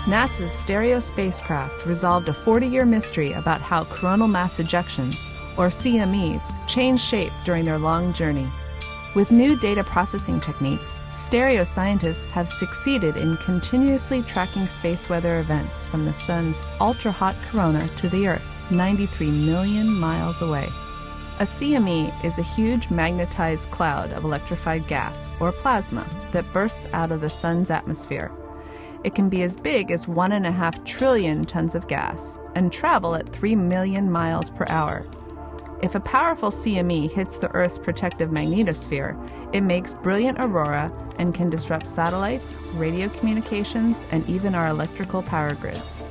NASA's Stereo spacecraft resolved a 40-year mystery about how coronal mass ejections, or CMEs, change shape during their long journey. With new data processing techniques, Stereo scientists have succeeded in continuously tracking space weather events from the Sun's ultra-hot corona to the Earth, 93 million miles away. A CME is a huge magnetized cloud of electrified gas, or plasma, that bursts out of the Sun's atmosphere. It can be as big as 1.5 trillion tons of gas and travel at 3 million miles per hour. If a powerful CME hits the Earth's protective magnetosphere, it makes brilliant aurora and can disrupt satellites, radio communications, and even our electrical power grids.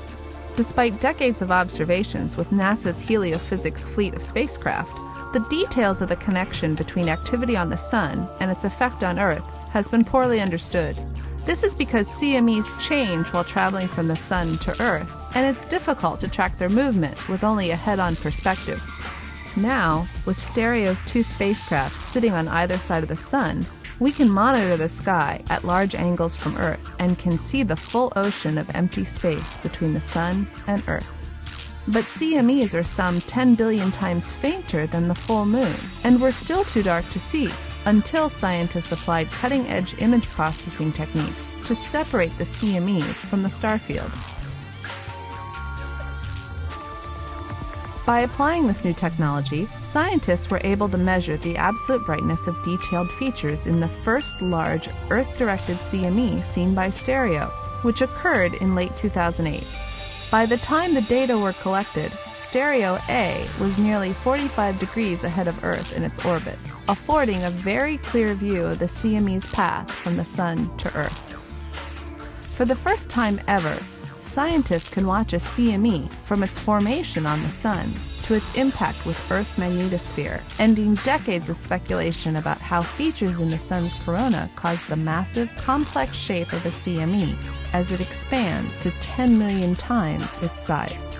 Despite decades of observations with NASA's heliophysics fleet of spacecraft, the details of the connection between activity on the Sun and its effect on Earth has been poorly understood. This is because CMEs change while traveling from the Sun to Earth, and it's difficult to track their movement with only a head-on perspective. Now, with Stereo's 2 spacecraft sitting on either side of the Sun, we can monitor the sky at large angles from Earth and can see the full ocean of empty space between the Sun and Earth. But CMEs are some 10 billion times fainter than the full moon, and were still too dark to see until scientists applied cutting-edge image processing techniques to separate the CMEs from the star field. By applying this new technology, scientists were able to measure the absolute brightness of detailed features in the first large Earth-directed CME seen by Stereo, which occurred in late 2008. By the time the data were collected, Stereo A was nearly 45 degrees ahead of Earth in its orbit, affording a very clear view of the CME's path from the Sun to Earth. For the first time ever, scientists can watch a CME from its formation on the Sun to its impact with Earth's magnetosphere, ending decades of speculation about how features in the Sun's corona cause the massive, complex shape of a CME as it expands to 10 million times its size.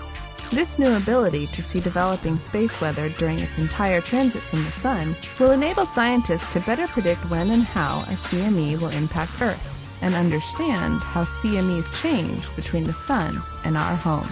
This new ability to see developing space weather during its entire transit from the Sun will enable scientists to better predict when and how a CME will impact Earth, and understand how CMEs change between the Sun and our home.